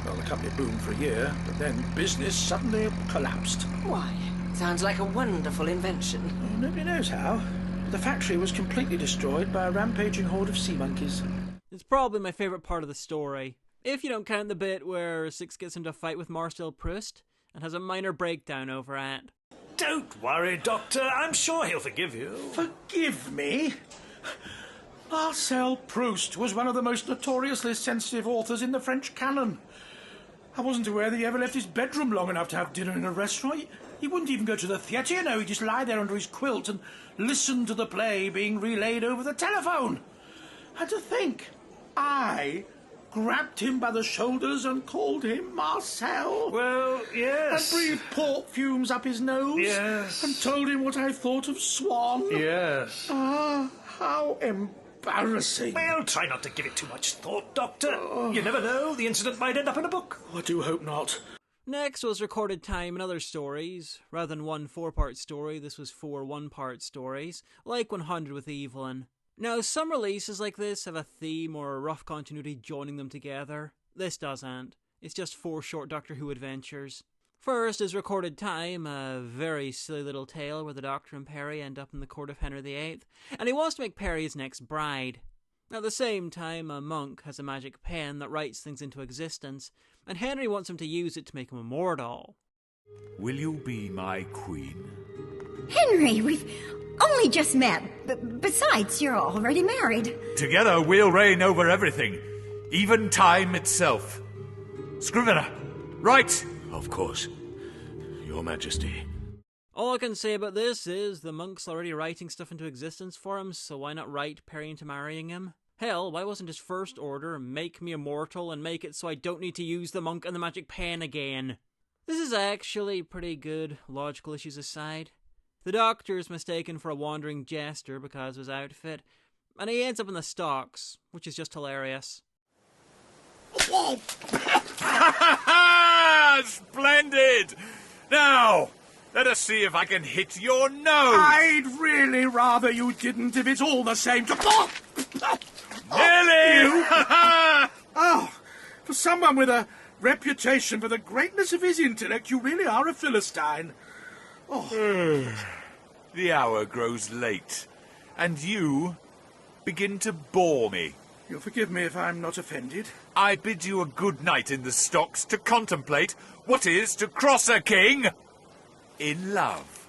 Well, the company boomed for a year, but then business suddenly collapsed. Why? Sounds like a wonderful invention. Well, nobody knows how. The factory was completely destroyed by a rampaging horde of sea monkeys. It's probably my favourite part of the story. If you don't count the bit where Six gets into a fight with Marcel Proust and has a minor breakdown over it. Don't worry, Doctor. I'm sure he'll forgive you. Forgive me? Marcel Proust was one of the most notoriously sensitive authors in the French canon. I wasn't aware that he ever left his bedroom long enough to have dinner in a restaurant. He wouldn't even go to the theatre, you know. He'd just lie there under his quilt and listen to the play being relayed over the telephone. And to think, I grabbed him by the shoulders and called him Marcel. Well, yes. And breathed port fumes up his nose. Yes. And told him what I thought of Swan. Yes. Ah, how embarrassing. Well, try not to give it too much thought, Doctor. You never know. The incident might end up in a book. I do hope not. Next was recorded time in other stories. Rather than one 4-part story, this was 4 1-part stories, like 100 with Evelyn. Now, some releases like this have a theme or a rough continuity joining them together. This doesn't. It's just 4 short Doctor Who adventures. First is Recorded Time, a very silly little tale where the Doctor and Peri end up in the court of Henry VIII, and he wants to make Peri his next bride. At the same time, a monk has a magic pen that writes things into existence, and Henry wants him to use it to make him immortal. Will you be my queen? Henry, we've only just met. Besides, you're already married. Together we'll reign over everything, even time itself. Scrivener, write! Of course, Your Majesty. All I can say about this is the monk's already writing stuff into existence for him, so why not write Peri into marrying him? Hell, why wasn't his first order make me immortal and make it so I don't need to use the monk and the magic pen again? This is actually pretty good, logical issues aside. The Doctor is mistaken for a wandering jester because of his outfit, and he ends up in the stocks, which is just hilarious. Splendid! Now, let us see if I can hit your nose! I'd really rather you didn't, if it's all the same to... Nearly! Oh, for someone with a reputation for the greatness of his intellect, you really are a Philistine. Oh. The hour grows late, and you begin to bore me. You'll forgive me if I'm not offended. I bid you a good night in the stocks to contemplate what is to cross a king in love.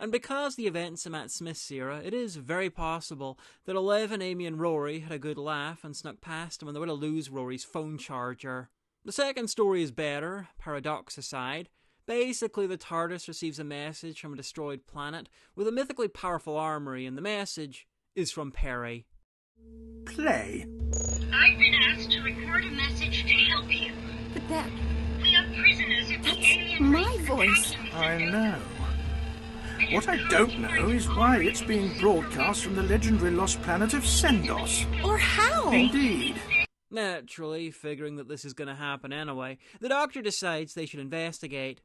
And because the events are Matt Smith's era, it is very possible that 11, Amy and Rory had a good laugh and snuck past him on the way to lose Rory's phone charger. The second story is better, paradox aside. Basically, the TARDIS receives a message from a destroyed planet with a mythically powerful armory, and the message is from Peri. Play. I've been asked to record a message to help you. But that... We are prisoners of the alien my voice. I know. What I don't know is why it's being broadcast from the legendary lost planet of Sendos. Or how? Indeed. Naturally, figuring that this is going to happen anyway, the Doctor decides they should investigate.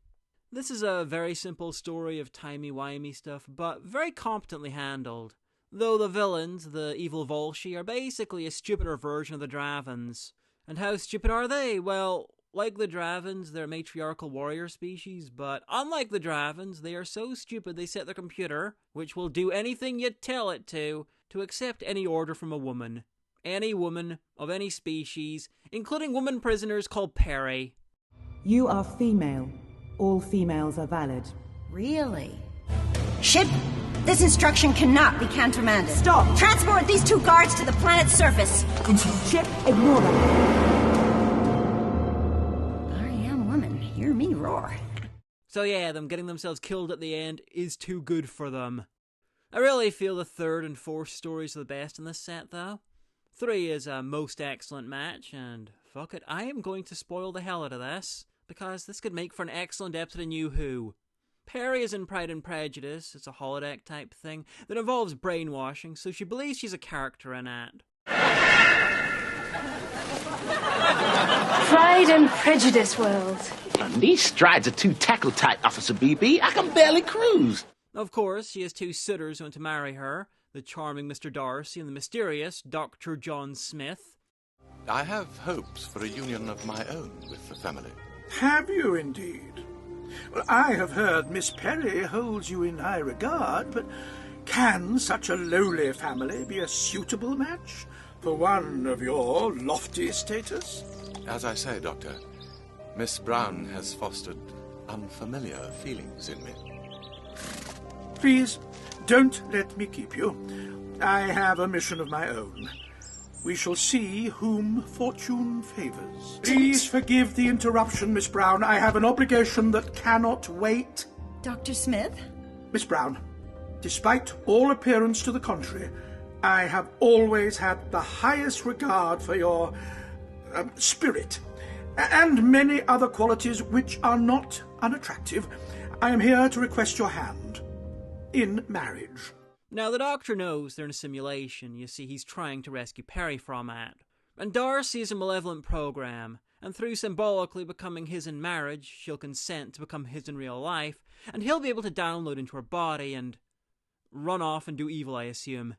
This is a very simple story of timey-wimey stuff, but very competently handled. Though the villains, the evil Volsci, are basically a stupider version of the Dravens. And how stupid are they? Well, like the Dravens, they're a matriarchal warrior species, but unlike the Dravens, they are so stupid they set their computer, which will do anything you tell it to accept any order from a woman. Any woman of any species, including woman prisoners called Peri. You are female. All females are valid. Really? Ship, this instruction cannot be countermanded. Stop! Transport these 2 guards to the planet's surface. Ship, ignore them. I am woman. Hear me roar. So yeah, them getting themselves killed at the end is too good for them. I really feel the third and fourth stories are the best in this set, though. 3 is a most excellent match, and fuck it, I am going to spoil the hell out of this, because this could make for an excellent episode of New Who. Peri is in Pride and Prejudice. It's a holodeck type thing that involves brainwashing, so she believes she's a character in it. Pride and Prejudice world. These strides are too tackle tight, Officer BB. I can barely cruise. Of course, she has 2 suitors who want to marry her, the charming Mr. Darcy and the mysterious Dr. John Smith. I have hopes for a union of my own with the family. Have you indeed? Well, I have heard Miss Peri holds you in high regard, but can such a lowly family be a suitable match for one of your lofty status? As I say, Doctor, Miss Brown has fostered unfamiliar feelings in me. Please, don't let me keep you. I have a mission of my own. We shall see whom fortune favours. Please forgive the interruption, Miss Brown. I have an obligation that cannot wait. Dr. Smith? Miss Brown, despite all appearance to the contrary, I have always had the highest regard for your spirit and many other qualities which are not unattractive. I am here to request your hand in marriage. Now, the Doctor knows they're in a simulation. You see, he's trying to rescue Peri from it. And Darcy is a malevolent program, and through symbolically becoming his in marriage, she'll consent to become his in real life, and he'll be able to download into her body and run off and do evil, I assume.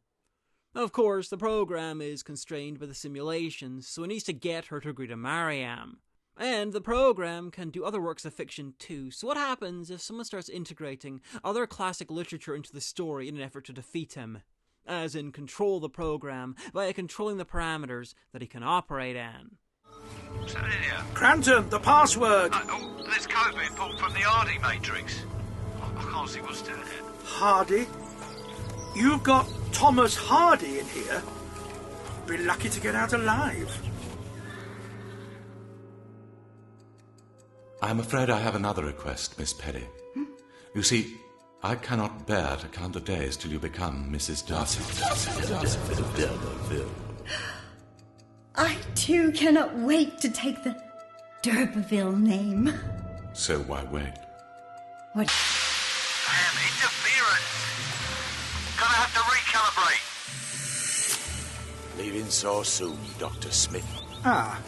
Of course, the program is constrained by the simulations, so he needs to get her to agree to marry him. And the program can do other works of fiction too, so what happens if someone starts integrating other classic literature into the story in an effort to defeat him? As in, control the program via controlling the parameters that he can operate in. What's that in here? Cranton, the password! This code being pulled from the Hardy Matrix. I can't see what's doing it. Hardy? You've got Thomas Hardy in here? Be lucky to get out alive. I'm afraid I have another request, Miss Peri. You see, I cannot bear to count the days till you become Mrs. Darcy. I too cannot wait to take the D'Urberville name. So why wait? What? Damn interference! Gonna have to recalibrate. Leaving so soon, Dr. Smith. Ah,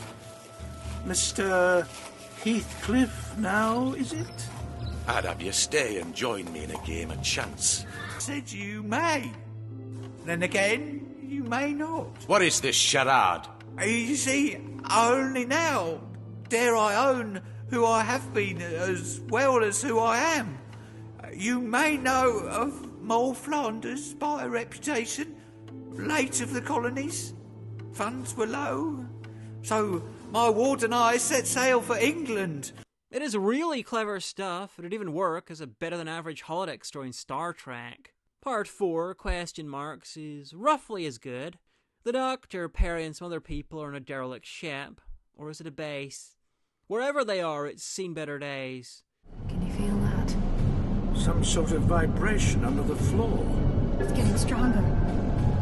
Mr. Heathcliff now, is it? I'd have you stay and join me in a game of chance. Said you may. Then again, you may not. What is this charade? You see, only now dare I own who I have been as well as who I am. You may know of Mole Flanders by reputation, late of the colonies. Funds were low, so my ward and I set sail for England. It is really clever stuff. It'd even work as a better-than-average holodeck story in Star Trek. Part 4, ? Is roughly as good. The Doctor, Peri, and some other people are on a derelict ship. Or is it a base? Wherever they are, it's seen better days. Can you feel that? Some sort of vibration under the floor. It's getting stronger.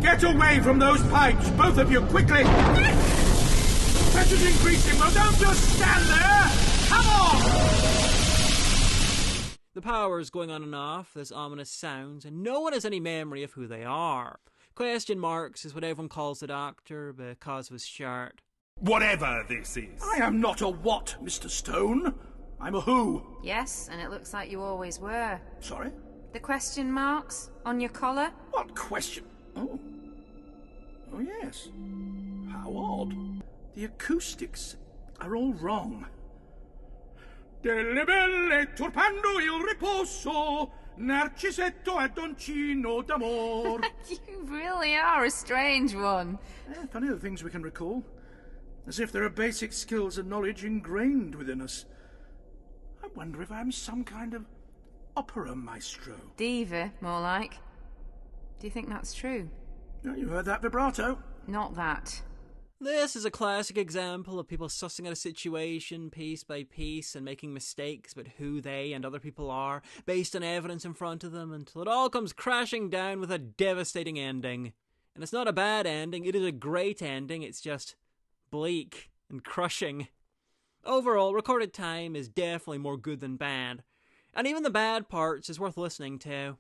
Get away from those pipes, both of you, quickly! Pressure's increasing, well, don't just stand there! Come on! The power's going on and off, there's ominous sounds, and no one has any memory of who they are. ? Is what everyone calls the Doctor because of his shirt. Whatever this is. I am not a what, Mr. Stone. I'm a who. Yes, and it looks like you always were. Sorry? The question marks on your collar? What question? Oh. Oh, yes. How odd. The acoustics are all wrong. Delle belle turpando il riposo, Narcisetto e Doncino d'amor. You really are a strange one. Funny the things we can recall. As if there are basic skills and knowledge ingrained within us. I wonder if I'm some kind of opera maestro. Diva, more like. Do you think that's true? You heard that vibrato? Not that. This is a classic example of people sussing out a situation piece by piece and making mistakes about who they and other people are based on evidence in front of them until it all comes crashing down with a devastating ending. And it's not a bad ending, it is a great ending, it's just bleak and crushing. Overall, recorded time is definitely more good than bad, and even the bad parts is worth listening to.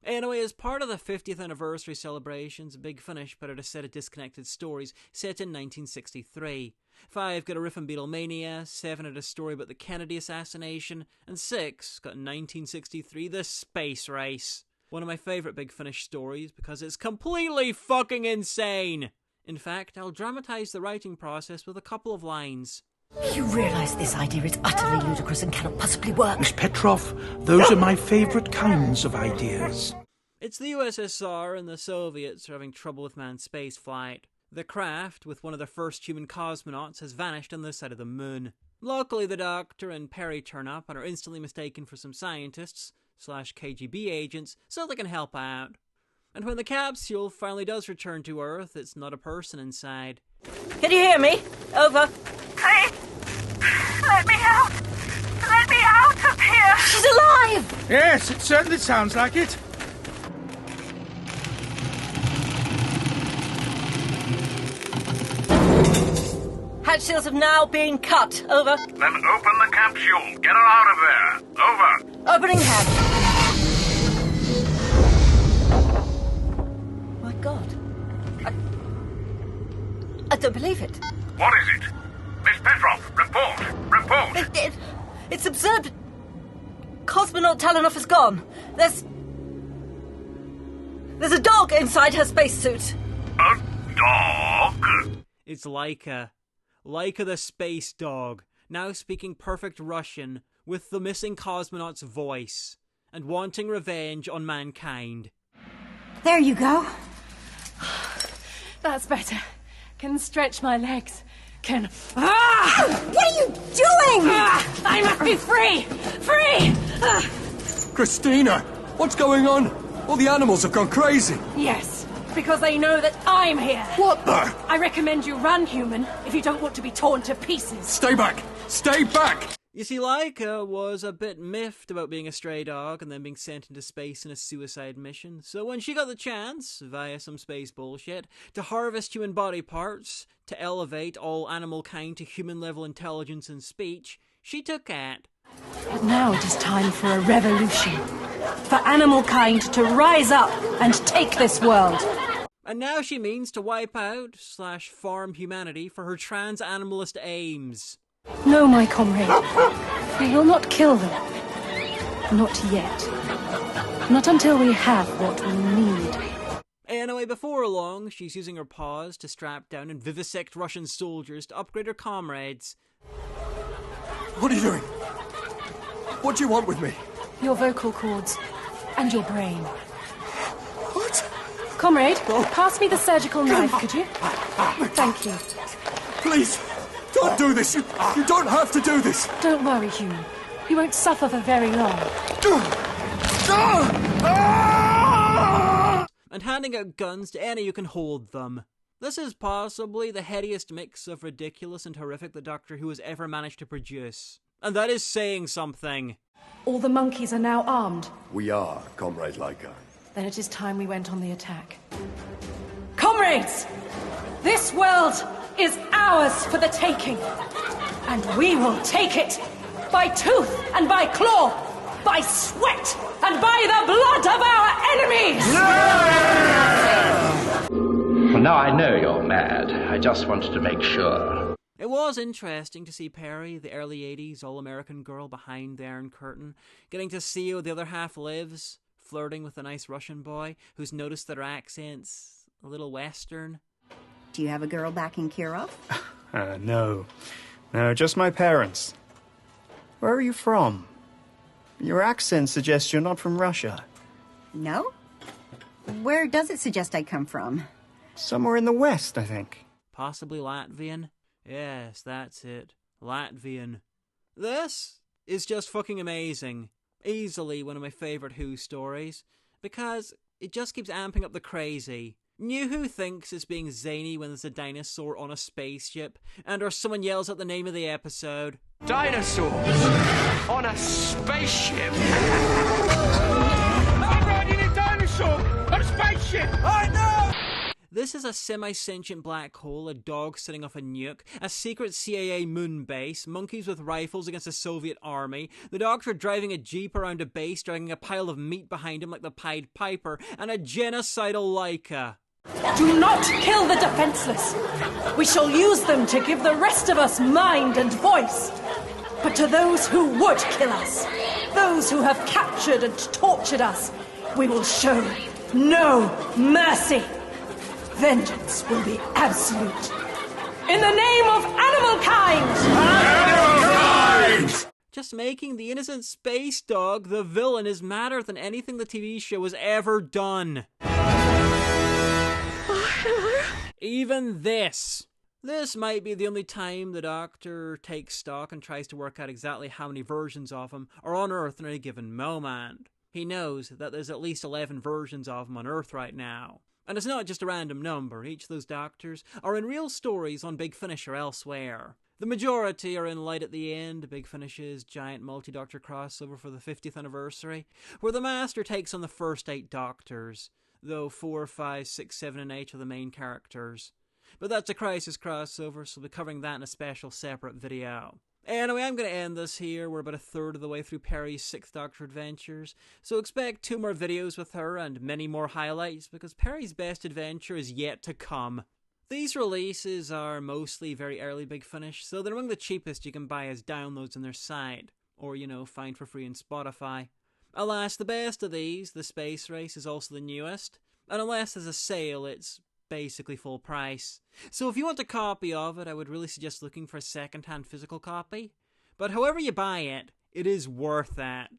Anyway, as part of the 50th anniversary celebrations, Big Finish put out a set of disconnected stories set in 1963. 5 got a riff on Beatlemania, 7 had a story about the Kennedy assassination, and 6 got 1963 The Space Race. One of my favourite Big Finish stories because it's completely fucking insane. In fact, I'll dramatise the writing process with a couple of lines. You realise this idea is utterly ludicrous and cannot possibly work? Miss Petrov, those are my favourite kinds of ideas. It's the USSR and the Soviets are having trouble with manned space flight. The craft, with one of the first human cosmonauts, has vanished on this side of the moon. Luckily, the Doctor and Peri turn up and are instantly mistaken for some scientists / KGB agents so they can help out. And when the capsule finally does return to Earth, it's not a person inside. Can you hear me? Over. Please, let me out! Let me out of here! She's alive! Yes, it certainly sounds like it. Hatch seals have now been cut. Over. Then open the capsule. Get her out of there. Over. Opening hatch. My God. I don't believe it. What is it? Miss Petrov, report! Report! It's absurd. Cosmonaut Talanov is gone. There's a dog inside her spacesuit. A dog? It's Laika. Laika the space dog, now speaking perfect Russian with the missing cosmonaut's voice and wanting revenge on mankind. There you go. That's better. Can stretch my legs. Can... Ah! What are you doing? I must be free! Free! Christina, what's going on? All the animals have gone crazy. Yes, because they know that I'm here. What the? I recommend you run, human, if you don't want to be torn to pieces. Stay back! Stay back! You see, Laika was a bit miffed about being a stray dog and then being sent into space in a suicide mission. So when she got the chance, via some space bullshit, to harvest human body parts, to elevate all animal kind to human-level intelligence and speech, she took it. But now it is time for a revolution. For animal kind to rise up and take this world. And now she means to wipe out / farm humanity for her trans-animalist aims. No, my comrade. We will not kill them. Not yet. Not until we have what we need. Anyway, before long, she's using her paws to strap down and vivisect Russian soldiers to upgrade her comrades. What are you doing? What do you want with me? Your vocal cords. And your brain. What? Comrade, pass me the surgical knife, could you? Thank you. Please, Don't do this! You don't have to do this! Don't worry, Hugh. You won't suffer for very long. And handing out guns to any who can hold them. This is possibly the headiest mix of ridiculous and horrific that Doctor Who has ever managed to produce. And that is saying something. All the monkeys are now armed. We are, Comrade Leica. Then it is time we went on the attack. Comrades! This world is ours for the taking. And we will take it by tooth and by claw, by sweat and by the blood of our enemies! Well, now I know you're mad. I just wanted to make sure. It was interesting to see Peri, the early 80s all-American girl behind the Iron Curtain, getting to see how the other half lives, flirting with a nice Russian boy who's noticed that her accent's a little Western. Do you have a girl back in Kirov? No. No, just my parents. Where are you from? Your accent suggests you're not from Russia. No? Where does it suggest I come from? Somewhere in the West, I think. Possibly Latvian? Yes, that's it. Latvian. This is just fucking amazing. Easily one of my favourite Who stories, because it just keeps amping up the crazy. New Who thinks it's being zany when there's a dinosaur on a spaceship, or someone yells out the name of the episode. Dinosaurs on a spaceship. I'm riding a dinosaur on a spaceship. I know. This is a semi-sentient black hole, a dog sitting off a nuke, a secret CIA moon base, monkeys with rifles against the Soviet army, the Doctor driving a jeep around a base, dragging a pile of meat behind him like the Pied Piper, and a genocidal Leica. Do not kill the defenseless. We shall use them to give the rest of us mind and voice. But to those who would kill us, those who have captured and tortured us, we will show no mercy. Vengeance will be absolute. In the name of animal kind! Animal kind! Just making the innocent space dog the villain is madder than anything the TV show has ever done. Even this. This might be the only time the Doctor takes stock and tries to work out exactly how many versions of him are on Earth in any given moment. He knows that there's at least 11 versions of him on Earth right now. And it's not just a random number. Each of those Doctors are in real stories on Big Finish or elsewhere. The majority are in Light at the End, Big Finish's giant multi-Doctor crossover for the 50th anniversary, where the Master takes on the first 8 Doctors, though 4, 5, 6, 7 and 8 are the main characters. But that's a Crisis crossover, so we'll be covering that in a special separate video. Anyway, I'm going to end this here. We're about a third of the way through Peri's 6th Doctor adventures, so expect 2 more videos with her and many more highlights, because Peri's best adventure is yet to come. These releases are mostly very early Big Finish, so they're among the cheapest you can buy as downloads on their site, or, find for free on Spotify. Alas, the best of these, The Space Race, is also the newest, and unless there's a sale, it's basically full price. So if you want a copy of it, I would really suggest looking for a second-hand physical copy. But however you buy it, it is worth that.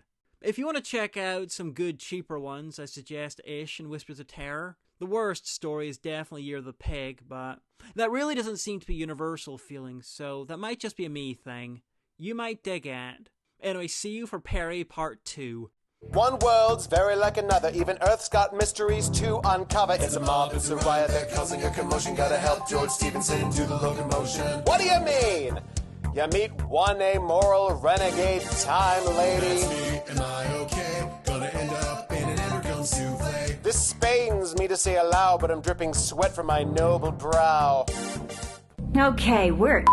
If you want to check out some good cheaper ones, I suggest Ish and Whispers of Terror. The worst story is definitely Year of the Pig, but that really doesn't seem to be universal feeling, so that might just be a me thing. You might dig it. Anyway, see you for Peri Part 2. One world's very like another. Even Earth's got mysteries to uncover. It's a mob, it's a riot, they're causing a commotion. Gotta help George Stevenson do the locomotion. What do you mean? You meet one amoral renegade time lady. That's me, am I okay? Gonna end up in an underground souffle. This pains me to say aloud, but I'm dripping sweat from my noble brow. Okay, we're